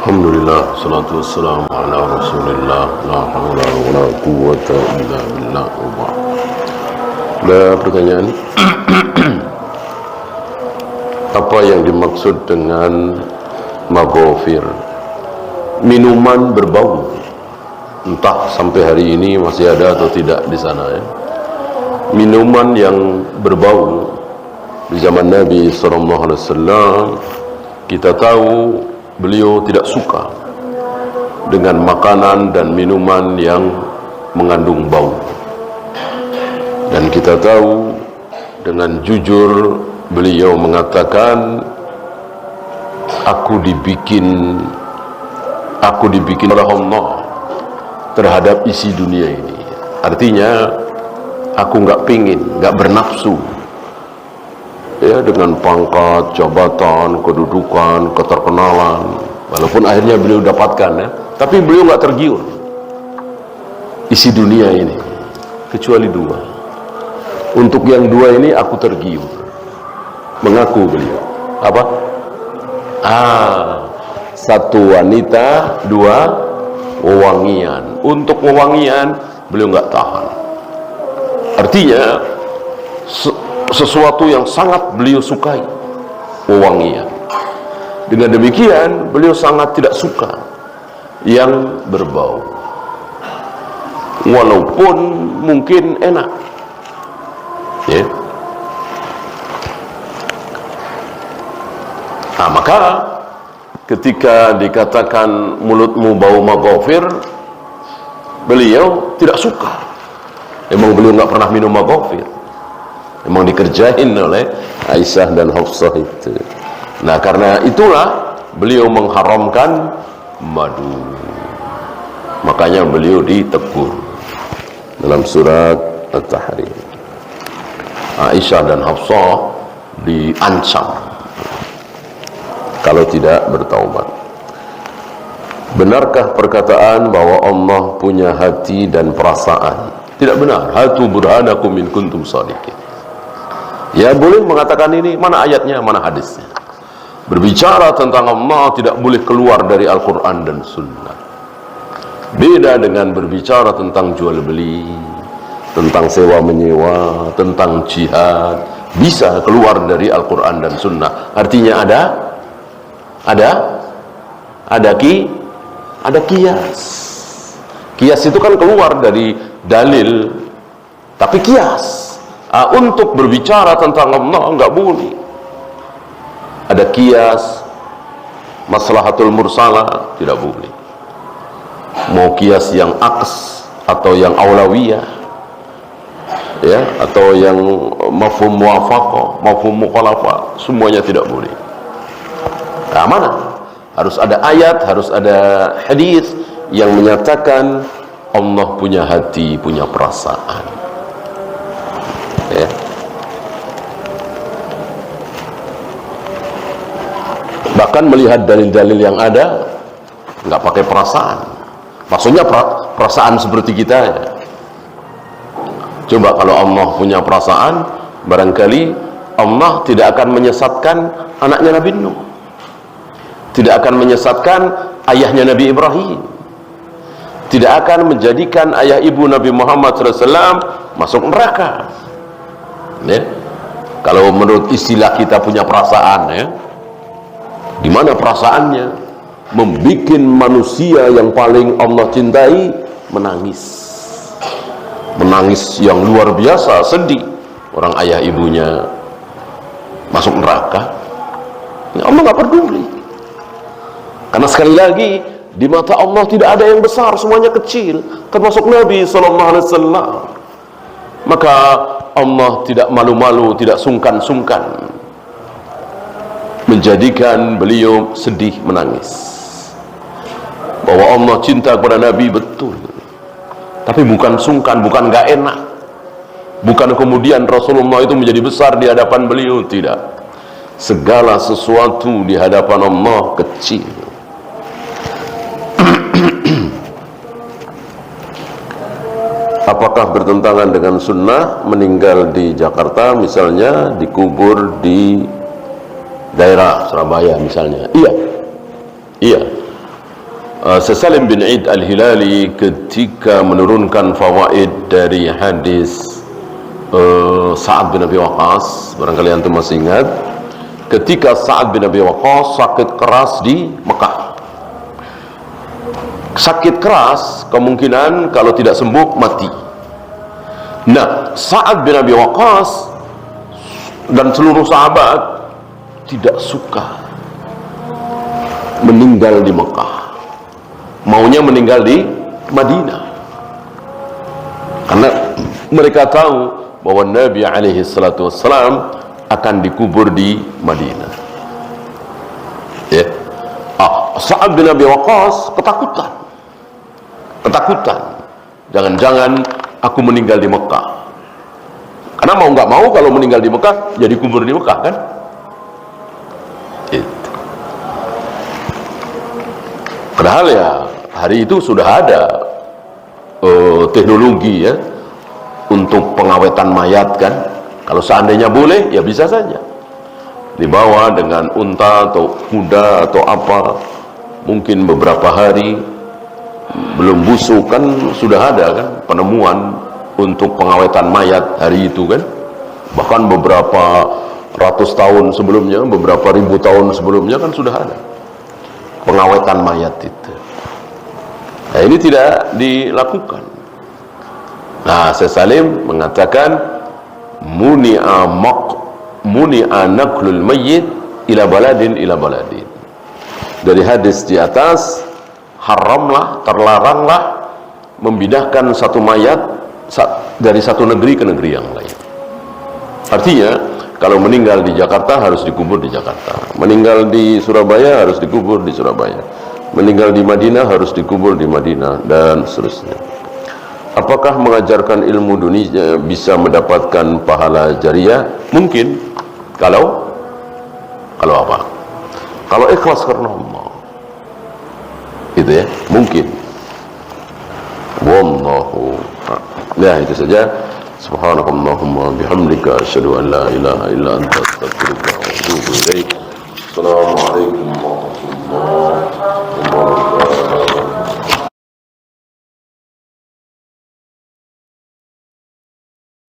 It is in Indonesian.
Alhamdulillah, salatu wassalamu ala rasulillah, la hawla wa la quwwata illa billah. Ada pertanyaan? Apa yang dimaksud dengan maghfir? Minuman berbau. Entah sampai hari ini masih ada atau tidak di sana ya. Minuman yang berbau di zaman Nabi SAW, kita tahu beliau tidak suka dengan makanan dan minuman yang mengandung bau. Dan kita tahu dengan jujur beliau mengatakan, aku dibikin oleh Allah terhadap isi dunia ini. Artinya aku nggak pingin, nggak bernafsu ya dengan pangkat, jabatan, kedudukan, keterkenalan. Walaupun akhirnya beliau dapatkan ya, tapi beliau nggak tergiur isi dunia ini, kecuali dua. Untuk yang dua ini aku tergiur. Mengaku beliau apa? Satu wanita, dua wewangian. Untuk wewangian beliau nggak tahan. Artinya sesuatu yang sangat beliau sukai, wewangian. Dengan demikian beliau sangat tidak suka yang berbau, walaupun mungkin enak ya. Maka ketika dikatakan mulutmu bau maghfir, beliau tidak suka. Emang beliau nggak pernah minum maghfir, memang dikerjain oleh Aisyah dan Hafsah itu. Nah, karena itulah beliau mengharamkan madu. Makanya beliau ditegur dalam surat At-Tahrim. Aisyah dan Hafsah diancam kalau tidak bertaubat. Benarkah perkataan bahwa Allah punya hati dan perasaan? Tidak benar. Hatu burhanakum in kuntum shadiqin. Ya, boleh mengatakan ini, mana ayatnya, mana hadisnya. Berbicara tentang Allah tidak boleh keluar dari Al-Quran dan Sunnah. Beda dengan berbicara tentang jual beli, tentang sewa menyewa, tentang jihad, bisa keluar dari Al-Quran dan Sunnah. Artinya ada kias. Kias itu kan keluar dari dalil, tapi kias. Untuk berbicara tentang Allah enggak boleh. Ada kias, maslahatul mursalah, tidak boleh. Mau kias yang aks atau yang aulawiyah ya, atau yang mafhum muwafaqah, mafhum mukhalafah, semuanya tidak boleh. Nah, mana? Harus ada ayat, harus ada hadis yang menyatakan Allah punya hati, punya perasaan ya. Bahkan melihat dalil-dalil yang ada nggak pakai perasaan. Maksudnya perasaan seperti kita ya. Coba kalau Allah punya perasaan, barangkali Allah tidak akan menyesatkan anaknya Nabi Nuh, tidak akan menyesatkan ayahnya Nabi Ibrahim, tidak akan menjadikan ayah ibu Nabi Muhammad SAW masuk neraka ya. Kalau menurut istilah kita punya perasaan ya, di mana perasaannya membuat manusia yang paling Allah cintai menangis yang luar biasa, sedih. Orang ayah ibunya masuk neraka, Allah nggak peduli. Karena sekali lagi di mata Allah tidak ada yang besar, semuanya kecil, termasuk Nabi SAW. Maka Allah tidak malu-malu, tidak sungkan-sungkan menjadikan beliau sedih, menangis. Bahwa Allah cinta kepada Nabi betul, tapi bukan sungkan, bukan gak enak, bukan kemudian Rasulullah itu menjadi besar di hadapan beliau, tidak. Segala sesuatu di hadapan Allah kecil. Apakah bertentangan dengan sunnah meninggal di Jakarta misalnya dikubur di daerah Surabaya misalnya? Iya. Salim bin Id Al-Hilali ketika menurunkan fawaid dari hadis Sa'ad bin Abi Waqqas, barangkali antum masih ingat, ketika Sa'ad bin Abi Waqqas sakit keras di Mekah. Sakit keras, kemungkinan kalau tidak sembuh mati. Nah, Sa'ad bin Abi Waqqas dan seluruh sahabat tidak suka meninggal di Mekah, maunya meninggal di Madinah, karena mereka tahu bahwa Nabi alaihi salatu wassalam akan dikubur di Madinah. Ya. Sa'ad bin Abi Waqqas ketakutan, jangan-jangan aku meninggal di Mekah, karena mau nggak mau kalau meninggal di Mekah jadi kubur di Mekah kan. Padahal ya hari itu sudah ada teknologi ya untuk pengawetan mayat kan. Kalau seandainya boleh ya bisa saja dibawa dengan unta atau kuda atau apa, mungkin beberapa hari belum busuk kan sudah ada kan penemuan untuk pengawetan mayat hari itu kan. Bahkan beberapa ratus tahun sebelumnya, beberapa ribu tahun sebelumnya kan sudah ada pengawetan mayat itu. Nah, ini tidak dilakukan. Nah, Salim mengatakan muni'a naqlul mayyit ila baladin. Dari hadis di atas, haramlah, terlaranglah memindahkan satu mayat dari satu negeri ke negeri yang lain. Artinya kalau meninggal di Jakarta harus dikubur di Jakarta, meninggal di Surabaya harus dikubur di Surabaya, meninggal di Madinah harus dikubur di Madinah, dan seterusnya. Apakah mengajarkan ilmu dunia bisa mendapatkan pahala jariah? Mungkin, kalau apa? Kalau ikhlas karena Allah, itu ya, mungkin. Wallahu. Nah, itu saja. Subhanakallahumma bihamdika asyhadu an la ilaha illa anta astaghfiruka wa atubu ilaik. Assalamualaikum.